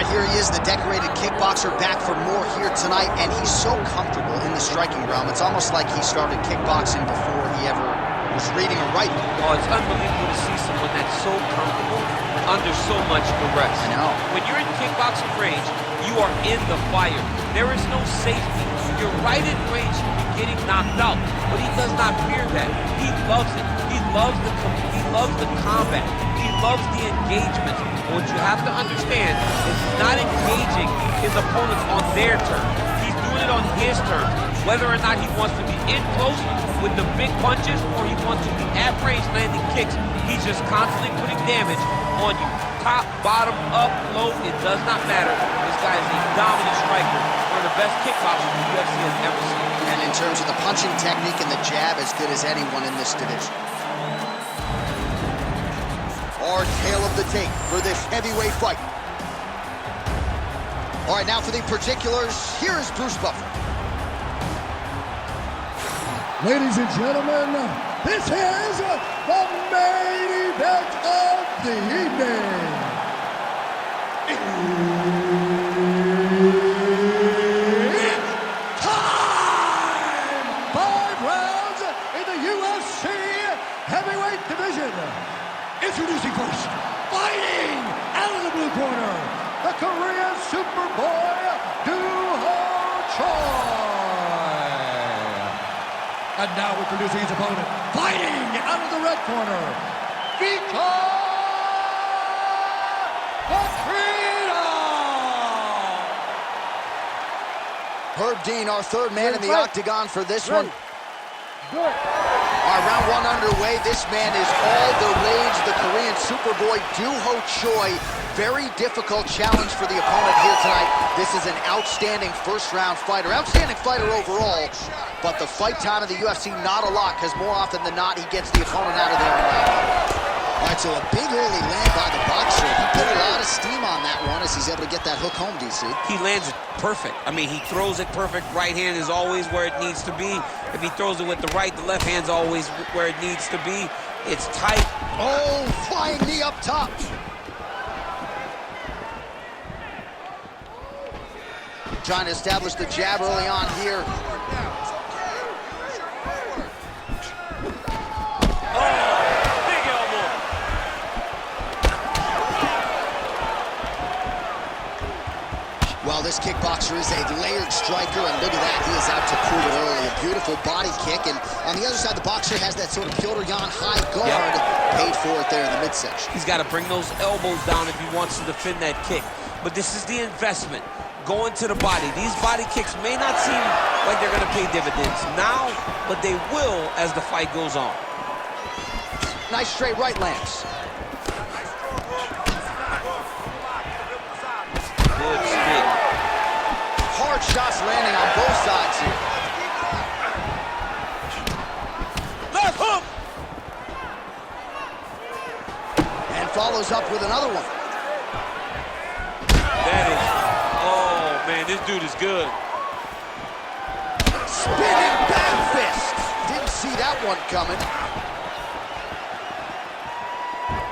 right, here he is, the decorated kickboxer, back for more here tonight, and he's so comfortable in the striking realm. It's almost like he started kickboxing before he ever was reading or writing. Oh, it's unbelievable to see someone that's so comfortable under so much duress. I know. When you're in kickboxing range, you are in the fire. There is no safety. You're right in range to be getting knocked out, but he does not fear that. He loves it. He loves the combat. He loves the engagement. But what you have to understand is he's not engaging his opponents on their terms. He's doing it on his terms. Whether or not he wants to be in close with the big punches or he wants to be at range landing kicks, he's just constantly putting damage on you. Top, bottom, up, low, it does not matter. This guy is a dominant striker. One of the best kickboxers the UFC has ever seen. And in terms of the punching technique and the jab, as good as anyone in this division. Our tale of the tape for this heavyweight fight. All right, now for the particulars, here is Bruce Buffer. Ladies and gentlemen, this is the main event of the evening. It's time! 5 rounds in the UFC heavyweight division. Introducing first, fighting out of the blue corner, the Korean Superboy, Doo-Ho Choi. And now introducing his opponent, fighting out of the red corner, Vitor Petrino. Herb Dean, our third man in the octagon for this one. Good. All right, round one underway. This man is all the rage, the Korean Superboy, Doo-Ho Choi. Very difficult challenge for the opponent here tonight. This is an outstanding first-round fighter. Outstanding fighter overall, but the fight time of the UFC, not a lot, because more often than not, he gets the opponent out of there. All right, so a big early land by the boxer. He put a lot of steam on that one as he's able to get that hook home, DC. He lands it perfect. I mean, he throws it perfect. Right hand is always where it needs to be. If he throws it with the right, the left hand's always where it needs to be. It's tight. Oh, flying knee up top. Trying to establish the jab early on here. Well, this kickboxer is a layered striker, and look at that, he is out to prove it early. A beautiful body kick, and on the other side, the boxer has that sort of Piotr Jan high guard, paid for it there in the midsection. He's got to bring those elbows down if he wants to defend that kick. But this is the investment, going to the body. These body kicks may not seem like they're going to pay dividends now, but they will as the fight goes on. Nice straight right lands. Good stick. Hard shots landing on both sides here. Left hook! And follows up with another one. That is, oh man, this dude is good. Spinning back fist. Didn't see that one coming.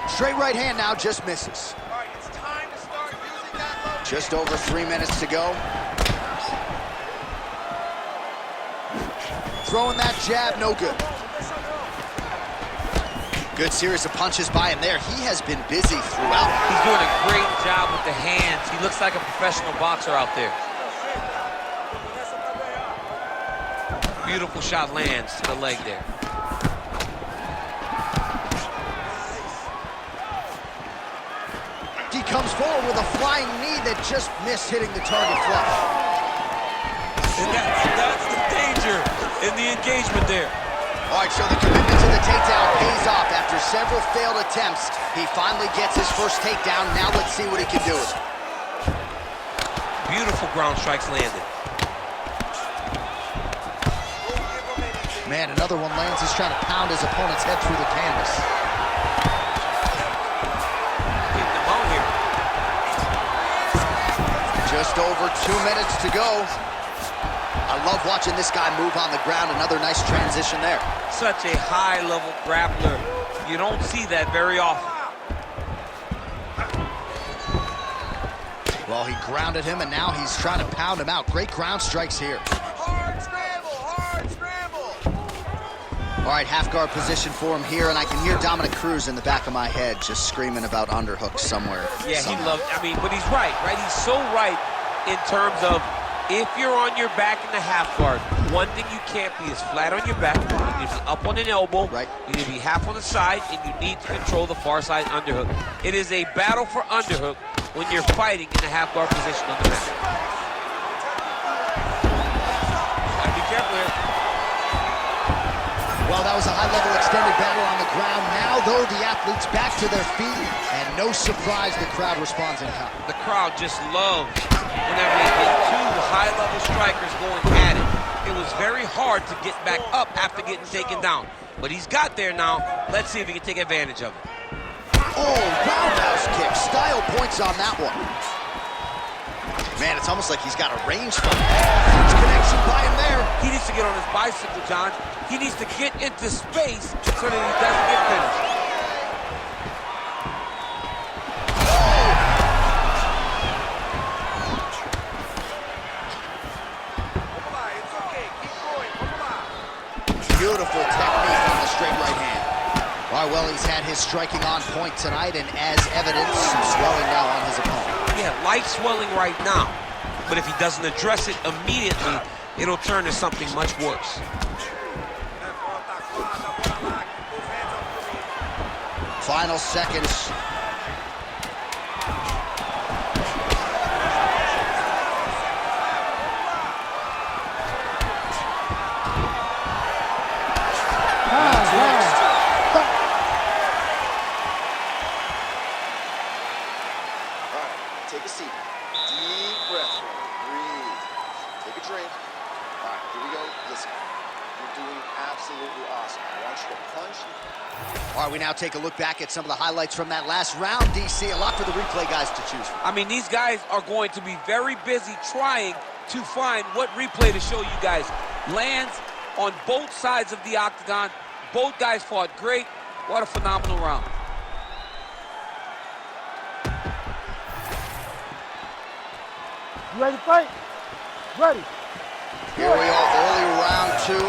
Straight right hand now, just misses. All right, it's time to start using that. Just over 3 minutes to go. Throwing that jab, no good. Good series of punches by him there. He has been busy throughout. He's doing a great job with the hands. He looks like a professional boxer out there. Beautiful shot lands to the leg there. He comes forward with a flying knee that just missed hitting the target flush. And that's the danger in the engagement there. All right, so the commitment to the takedown pays off. After several failed attempts, he finally gets his first takedown. Now let's see what he can do. Beautiful ground strikes landed. Man, another one lands. He's trying to pound his opponent's head through the canvas. Getting him out here. Just over 2 minutes to go. I love watching this guy move on the ground. Another nice transition there. Such a high-level grappler. You don't see that very often. Well, he grounded him, and now he's trying to pound him out. Great ground strikes here. Hard scramble, hard scramble. All right, half guard position for him here, and I can hear Dominic Cruz in the back of my head just screaming about underhooks somewhere. Yeah, somehow. he loves, I mean, but he's right? He's so right in terms of if you're on your back in the half guard, one thing you can't be is flat on your back. You need to be up on an elbow. Right. You need to be half on the side, and you need to control the far side underhook. It is a battle for underhook when you're fighting in the half guard position on the back. Gotta be careful here. Well, that was a high-level extended battle on the ground. Now, though, the athletes back to their feet, and no surprise the crowd responds in kind. The crowd just loves whenever they get two high-level strikers going at it. It was very hard to get back up after getting taken down. But he's got there now. Let's see if he can take advantage of it. Oh, roundhouse kick. Style points on that one. Man, it's almost like he's got a range from huge connection by him there. He needs to get on his bicycle, John. He needs to get into space so that he doesn't get finished. It's okay, keep going, Beautiful technique on the straight right hand. All right, well, he's had his striking on point tonight, and as evidence, some swelling now on his opponent. Yeah, light swelling right now. But if he doesn't address it immediately, it'll turn to something much worse. Final seconds. Take a seat. Deep breath. Breathe. Take a drink. All right, here we go. Listen, you're doing absolutely awesome. I want you to punch. All right, we now take a look back at some of the highlights from that last round, DC. A lot for the replay guys to choose from. I mean, these guys are going to be very busy trying to find what replay to show you guys. Lands on both sides of the octagon. Both guys fought great. What a phenomenal round. You ready to fight? Ready. Here we are, early round two.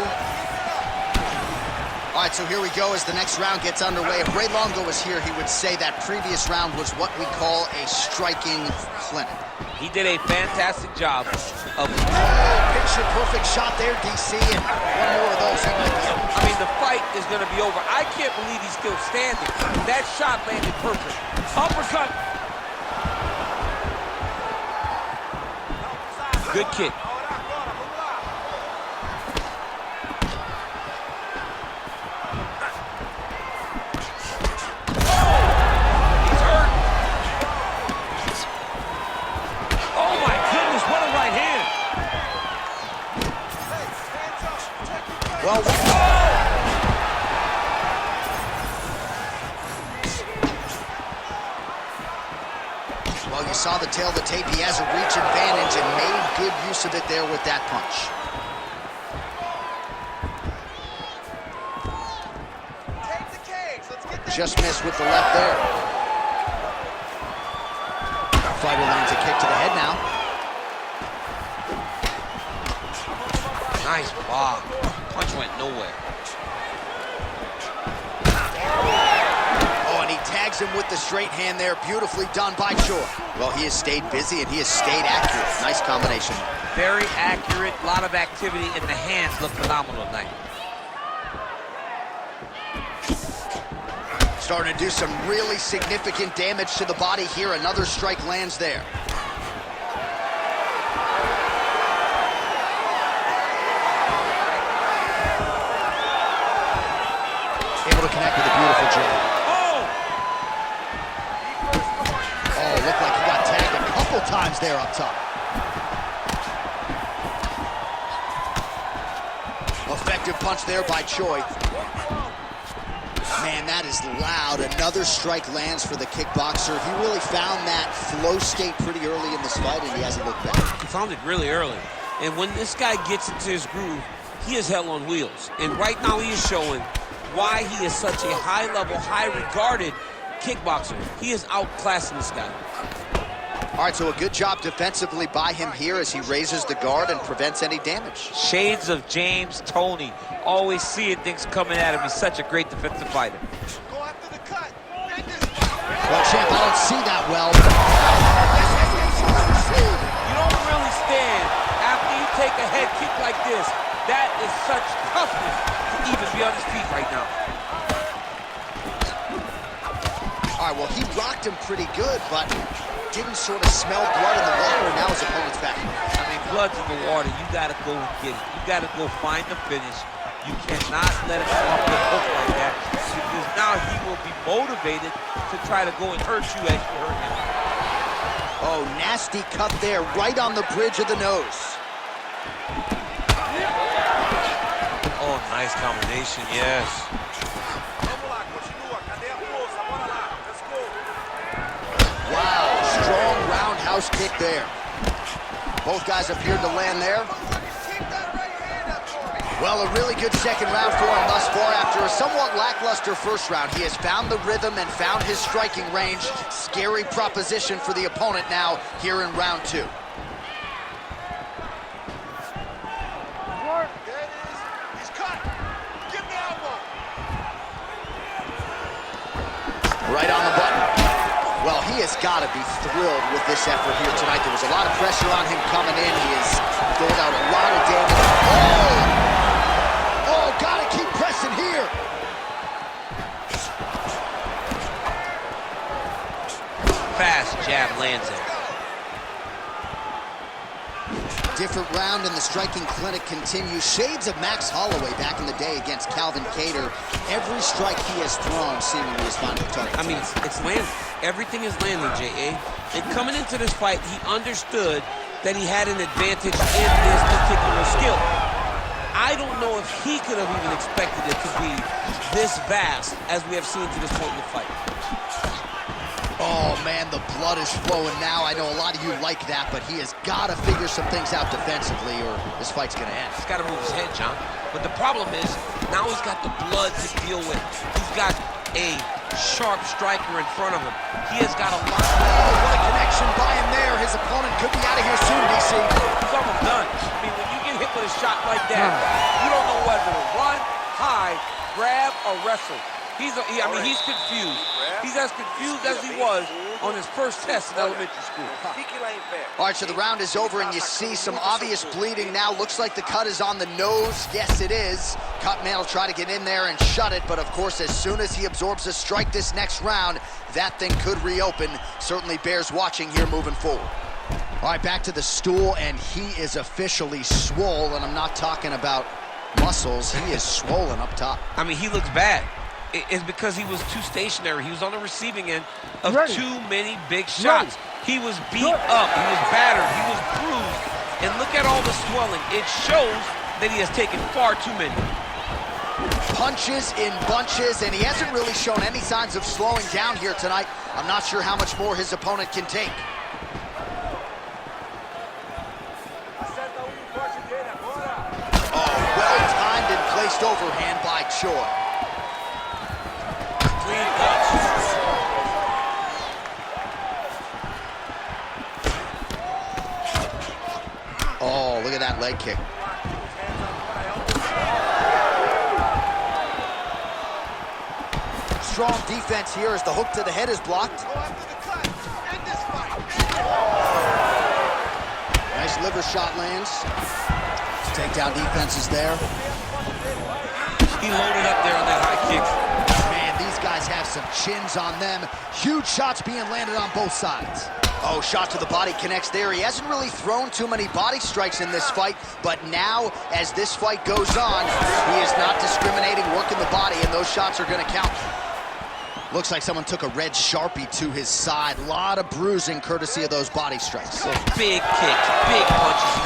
All right, so here we go as the next round gets underway. If Ray Longo was here, he would say that previous round was what we call a striking clinic. He did a fantastic job of... Picture-perfect shot there, DC, and one more of those, he might be over. I mean, the fight is going to be over. I can't believe he's still standing. That shot landed perfect. Uppercut. Good kick. Well, you saw the tail of the tape. He has a reach advantage and made good use of it there with that punch. Take the cage. Let's get that. Just missed with the left there. Fighter lands a kick to the head now. Nice block. Punch went nowhere. Oh, and he tags him with the straight hand there. Beautifully done by Choi. Well, he has stayed busy and he has stayed accurate. Nice combination. Very accurate. A lot of activity, and the hands look phenomenal tonight. Starting to do some really significant damage to the body here. Another strike lands there. Able to connect with a beautiful jab. Oh, looked like he got tagged a couple times there up top. Effective punch there by Choi. Man, that is loud. Another strike lands for the kickboxer. He really found that flow state pretty early in this fight, and he hasn't looked back. He found it really early. And when this guy gets into his groove, he is hell on wheels. And right now he is showing why he is such a high-level, high-regarded kickboxer. He is outclassing this guy. All right, so a good job defensively by him here as he raises the guard and prevents any damage. Shades of James Toney. Always seeing things coming at him. He's such a great defensive fighter. Go after the cut. Well, champ, I don't see that well. You don't really stand after you take a head kick like this. That is such toughness to even be on his feet right now. All right, well, he rocked him pretty good, but didn't sort of smell blood in the water, and now his opponent's back. I mean, blood's in the water. You got to go and get it. You got to go find the finish. You cannot let him come up with a hook like that, because now he will be motivated to try to go and hurt you as you hurt him. Oh, nasty cut there, right on the bridge of the nose. Oh, nice combination, yes. Wow, strong roundhouse kick there. Both guys appeared to land there. Well, a really good second round for him thus far. After a somewhat lackluster first round, he has found the rhythm and found his striking range. Scary proposition for the opponent now here in round 2. He's cut. Give the elbow. Right on the button. Well, he has got to be thrilled with this effort here tonight. There was a lot of pressure on him coming in. He has doled out a lot of damage. Oh, got to keep pressing here. Fast jab lands it. Different round and the striking clinic continues. Shades of Max Holloway back in the day against Calvin Kattar. Every strike he has thrown seemingly has found a target. I mean, it's landing. Everything is landing, J.A. And coming into this fight, he understood that he had an advantage in this particular skill. I don't know if he could have even expected it to be this vast as we have seen to this point in the fight. Oh, man, the blood is flowing now. I know a lot of you like that, but he has got to figure some things out defensively or this fight's going to end. He's got to move his head, John. But the problem is, now he's got the blood to deal with. He's got a sharp striker in front of him. He has got a lot. Oh, what a connection by him there. His opponent could be out of here soon, DC. He's almost done. I mean, when you get hit with a shot like that, you don't know whether to run, hide, grab, or wrestle. He's confused. He's as confused as he was on his first test in elementary school. All right, so the round is over, and you see some obvious bleeding now. Looks like the cut is on the nose. Yes, it is. Cutman will try to get in there and shut it, but of course, as soon as he absorbs a strike this next round, that thing could reopen. Certainly bears watching here moving forward. All right, back to the stool, and he is officially swole, and I'm not talking about muscles. He is swollen up top. I mean, he looks bad. It's because he was too stationary. He was on the receiving end of too many big shots. He was beat up. He was battered. He was bruised. And look at all the swelling. It shows that he has taken far too many. Punches in bunches, and he hasn't really shown any signs of slowing down here tonight. I'm not sure how much more his opponent can take. Oh, well-timed and placed overhand by Choi. Oh, look at that leg kick. Strong defense here as the hook to the head is blocked. Nice liver shot lands. Takedown defense is there. He loaded up there on that high kick. Man, these guys have some chins on them. Huge shots being landed on both sides. Oh, shot to the body connects there. He hasn't really thrown too many body strikes in this fight, but now, as this fight goes on, he is not discriminating, working the body, and those shots are going to count. Looks like someone took a red Sharpie to his side. A lot of bruising courtesy of those body strikes. Those big kicks, big punches.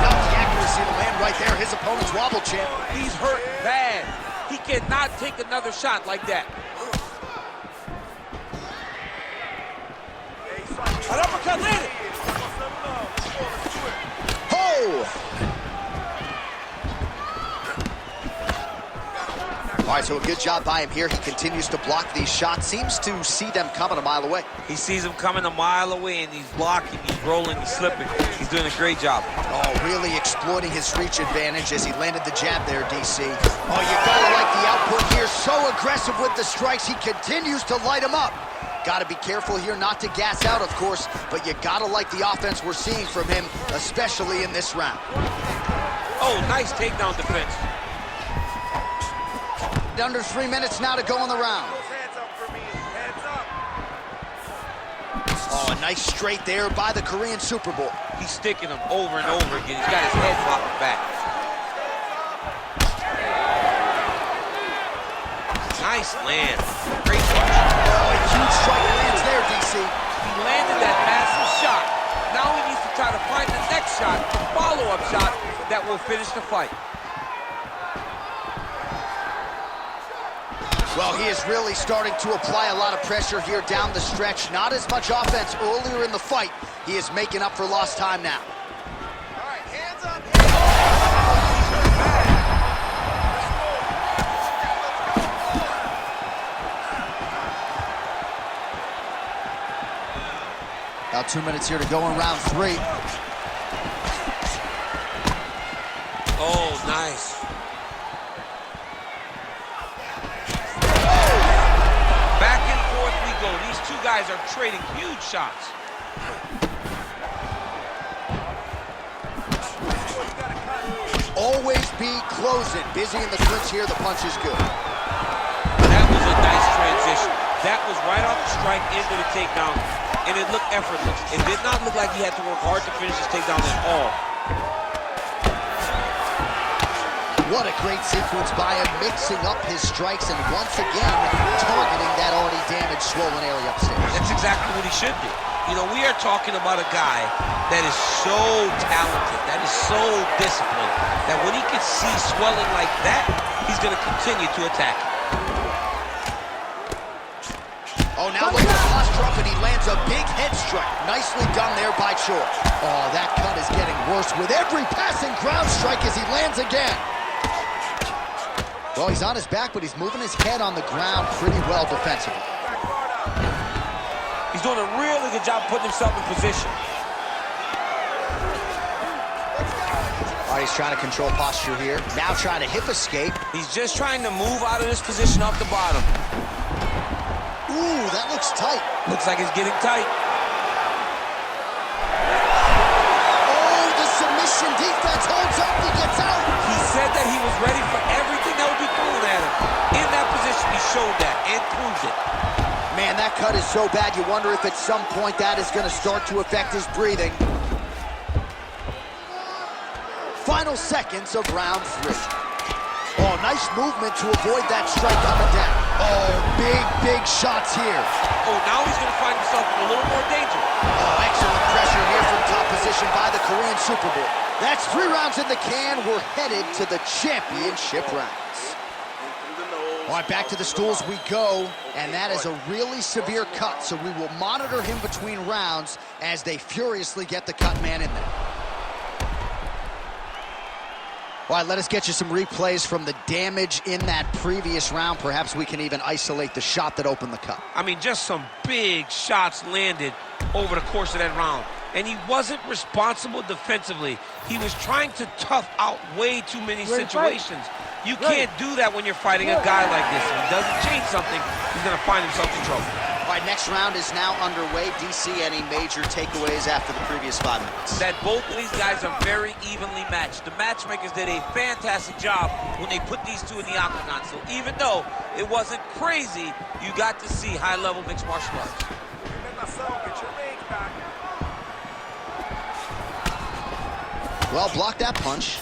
Not the accuracy to land right there. His opponent's wobble champ. He's hurt bad. He cannot take another shot like that. An uppercut landed. Oh! All All right, so a good job by him here. He continues to block these shots. Seems to see them coming a mile away. He sees them coming a mile away, and he's blocking, he's rolling, he's slipping. He's doing a great job. Oh, really exploiting his reach advantage as he landed the jab there, DC. Oh, you gotta like the output here. So aggressive with the strikes. He continues to light him up. Gotta be careful here not to gas out, of course, but you gotta like the offense we're seeing from him, especially in this round. Oh, nice takedown defense. Under 3 minutes now to go in the round. Hands up for me. Hands up. Oh, a nice straight there by the Korean Super Bowl. He's sticking him over and over again. He's got his head flopping back. Nice land. Great punch. Oh, a huge strike lands there, DC. He landed that massive shot. Now he needs to try to find the next shot, the follow-up shot that will finish the fight. Well, he is really starting to apply a lot of pressure here down the stretch. Not as much offense earlier in the fight. He is making up for lost time now. All right, hands up. About 2 minutes here to go in round 3. Oh, nice. Back and forth we go. These two guys are trading huge shots. Always be closing. Busy in the clinch here. The punch is good. That was a nice transition. That was right off the strike into the takedown, and it looked effortless. It did not look like he had to work hard to finish his takedown at all. What a great sequence by him, mixing up his strikes and once again targeting that already damaged, swollen area upstairs. That's exactly what he should do. You know, we are talking about a guy that is so talented, that is so disciplined, that when he can see swelling like that, he's going to continue to attack it. Oh, now look at the posture up, and he lands a big head strike. Nicely done there by Choi. Oh, that cut is getting worse with every passing ground strike as he lands again. Well, he's on his back, but he's moving his head on the ground pretty well defensively. He's doing a really good job putting himself in position. All right, he's trying to control posture here. Now trying to hip escape. He's just trying to move out of this position off the bottom. Ooh, that looks tight. Looks like it's getting tight. Oh, the submission defense holds up. He gets out. He said that he was ready for everything that would be thrown at him. In that position, he showed that and proved it. Man, that cut is so bad, you wonder if at some point that is going to start to affect his breathing. Final seconds of round 3. Oh, nice movement to avoid that strike coming down. Oh, big shots here. Oh, now he's going to find himself in a little more danger. Oh, excellent pressure here from top position by the Korean Super Bowl. That's 3 rounds in the can. We're headed to the championship rounds. All right, back to the stools we go, and that is a really severe cut, so we will monitor him between rounds as they furiously get the cut man in there. All right, let us get you some replays from the damage in that previous round. Perhaps we can even isolate the shot that opened the cut. I mean, just some big shots landed over the course of that round. And he wasn't responsible defensively. He was trying to tough out way too many situations. You can't do that when you're fighting a guy like this. If he doesn't change something, he's going to find himself in trouble. All right, next round is now underway. DC, any major takeaways after the previous 5 minutes? That both of these guys are very evenly matched. The matchmakers did a fantastic job when they put these two in the octagon. So even though it wasn't crazy, you got to see high-level mixed martial arts. Well, blocked that punch.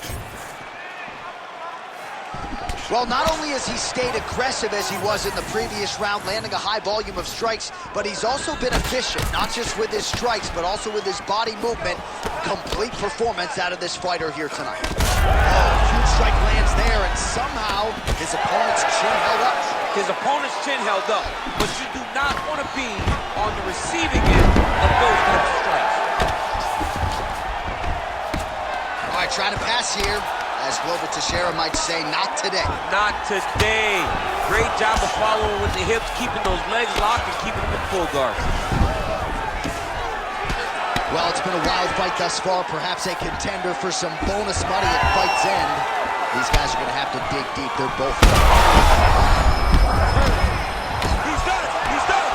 Well, not only has he stayed aggressive as he was in the previous round, landing a high volume of strikes, but he's also been efficient, not just with his strikes, but also with his body movement. Complete performance out of this fighter here tonight. Oh, huge strike lands there, and somehow his opponent's chin held up. His opponent's chin held up, but you do not want to be on the receiving end of those types of strikes. All right, trying to pass here. As Glover Teixeira might say, not today. Not today. Great job of following with the hips, keeping those legs locked and keeping them in full guard. Well, it's been a wild fight thus far, perhaps a contender for some bonus money at fight's end. These guys are going to have to dig deep. They're both. He's done. He's done.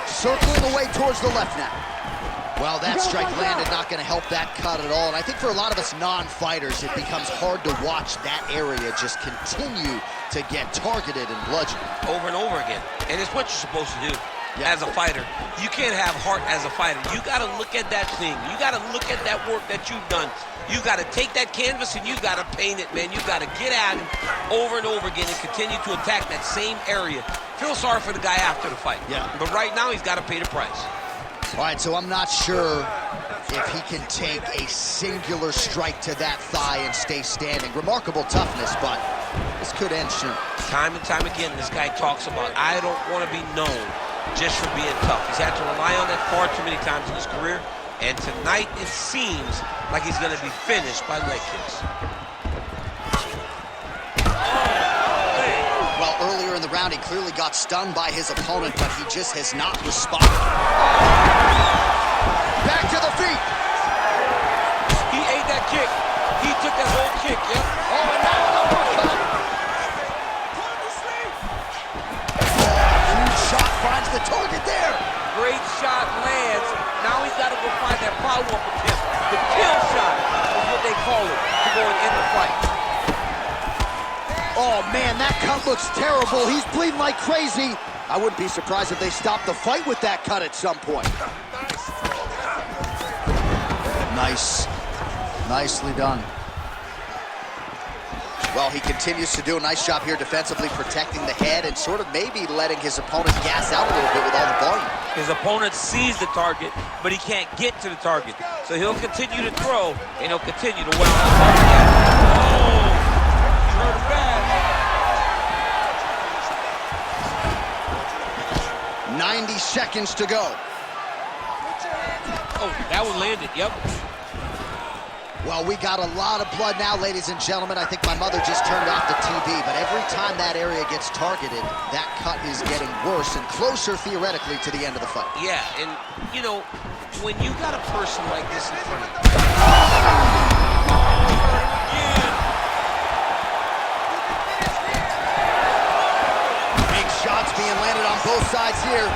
Circling away towards the left now. Well, that strike landed, not going to help that cut at all. And I think for a lot of us non-fighters, it becomes hard to watch that area just continue to get targeted and bludgeoned. Over and over again. And it's what you're supposed to do as a fighter. You can't have heart as a fighter. You got to look at that thing. You got to look at that work that you've done. You got to take that canvas and you got to paint it, man. You got to get at him over and over again and continue to attack that same area. Feel sorry for the guy after the fight. Yeah. But right now, he's got to pay the price. All right, so I'm not sure if he can take a singular strike to that thigh and stay standing. Remarkable toughness, but this could end soon. Time and time again, this guy talks about, I don't want to be known just for being tough. He's had to rely on that far too many times in his career, and tonight it seems like he's going to be finished by leg kicks. Well, earlier in the round, he clearly got stunned by his opponent, but he just has not responded. Back to the feet. He ate that kick. He took that whole kick, yep. Oh, and now an uppercut. Huge shot finds the target there. Great shot lands. Now he's got to go find that follow-up attempt. The kill shot is what they call it to go and end the fight. Oh, man, that cut looks terrible. He's bleeding like crazy. I wouldn't be surprised if they stopped the fight with that cut at some point. Nice. Nicely done. Well, he continues to do a nice job here defensively, protecting the head and sort of maybe letting his opponent gas out a little bit with all the volume. His opponent sees the target, but he can't get to the target. So he'll continue to throw, and he'll continue to well. Oh, he hurt him bad. 90 seconds to go. Oh, that one landed, yep. Well, we got a lot of blood now, ladies and gentlemen. I think my mother just turned off the TV, but every time that area gets targeted, that cut is getting worse and closer, theoretically, to the end of the fight. Yeah, and, you know, when you got a person like this in front of you, big shots being landed on both sides here.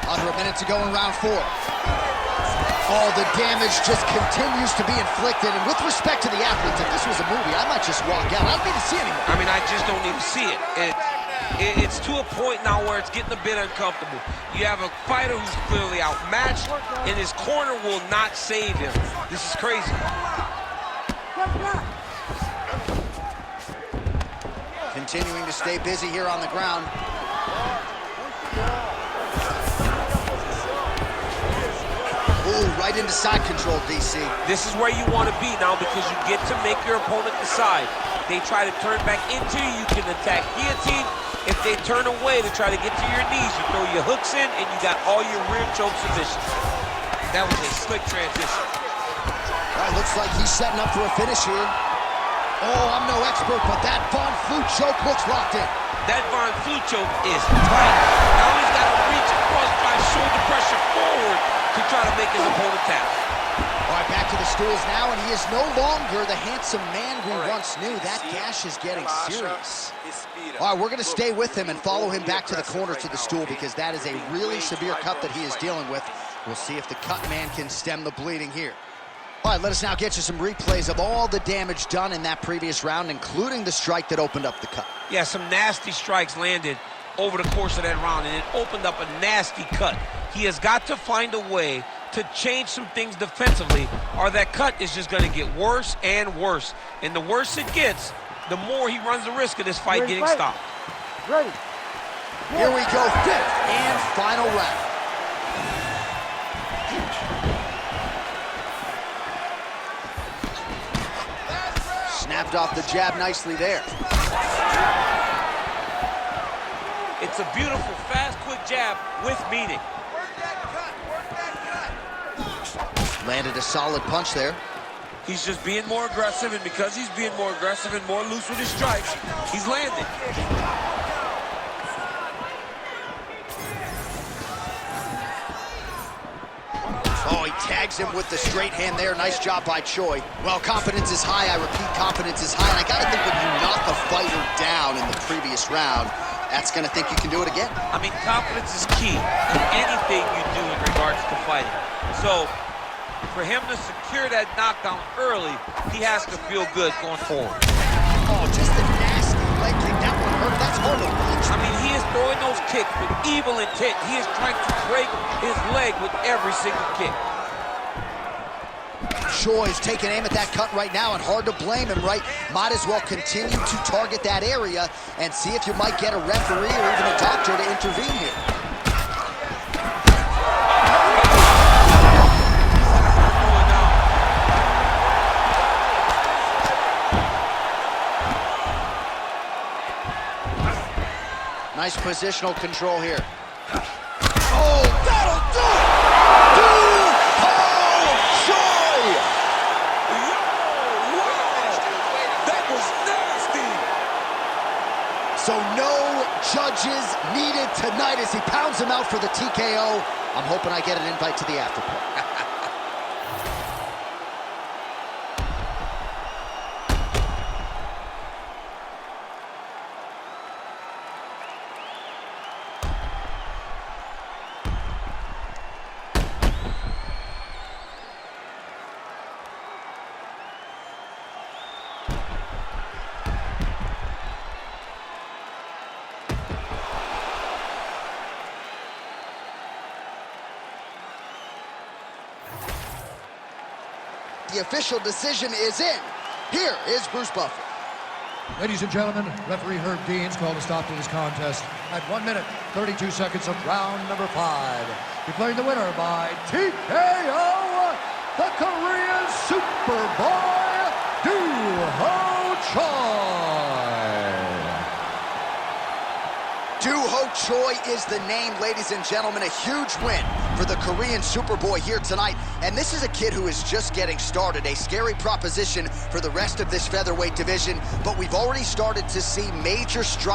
Under a minute to go in round 4. Oh, the damage just continues to be inflicted. And with respect to the athletes, if this was a movie, I might just walk out. I don't need to see anymore. I mean, I just don't even see it. It's to a point now where it's getting a bit uncomfortable. You have a fighter who's clearly outmatched, and his corner will not save him. This is crazy. Continuing to stay busy here on the ground. Ooh, right into side control, DC. This is where you want to be now because you get to make your opponent decide. They try to turn back into you, you can attack guillotine. If they turn away to try to get to your knees, you throw your hooks in and you got all your rear choke submissions. That was a slick transition. Well, looks like he's setting up for a finish here. Oh, I'm no expert, but that Von Flue choke looks locked in. That Von Flue choke is tight. Now he's got to reach across by shoulder pressure forward to try to make his opponent tap. All right, back to the stools now, and he is no longer the handsome man we once knew. That gash is getting serious. All right, we're going to stay with him and follow him back to the corner to the stool because that is a really severe cut that he is dealing with. We'll see if the cut man can stem the bleeding here. All right, let us now get you some replays of all the damage done in that previous round, including the strike that opened up the cut. Yeah, some nasty strikes landed over the course of that round, and it opened up a nasty cut. He has got to find a way to change some things defensively, or that cut is just going to get worse and worse. And the worse it gets, the more he runs the risk of this fight getting stopped. Ready. Here we go, 5th and final round. Snapped off the jab nicely there. It's a beautiful, fast, quick jab with meaning. Landed a solid punch there. He's just being more aggressive, and because he's being more aggressive and more loose with his strikes, he's landing. Oh, he tags him with the straight hand there. Nice job by Choi. Well, confidence is high. I repeat, confidence is high. And I got to think when you knock a fighter down in the previous round, that's going to think you can do it again. I mean, confidence is key in anything you do in regards to fighting. So, for him to secure that knockdown early, he has to feel good going forward. Oh, just a nasty leg kick. That one hurt. That's hard to watch. I mean, he is throwing those kicks with evil intent. He is trying to break his leg with every single kick. Choi's taking aim at that cut right now, and hard to blame him, right? Might as well continue to target that area and see if you might get a referee or even a doctor to intervene here. Nice positional control here. Oh, that'll do it! That was nasty. So no judges needed tonight as he pounds him out for the TKO. I'm hoping I get an invite to the after party. The official decision is in. Here is Bruce Buffer. Ladies and gentlemen, referee Herb Dean's called a stop to this contest at 1 minute, 32 seconds of round number 5. Declaring the winner by TKO, the Korean Superboy, Doo-Ho Choi. Doo-Ho Choi is the name, ladies and gentlemen. A huge win for the Korean Superboy here tonight. And this is a kid who is just getting started. A scary proposition for the rest of this featherweight division. But we've already started to see major strides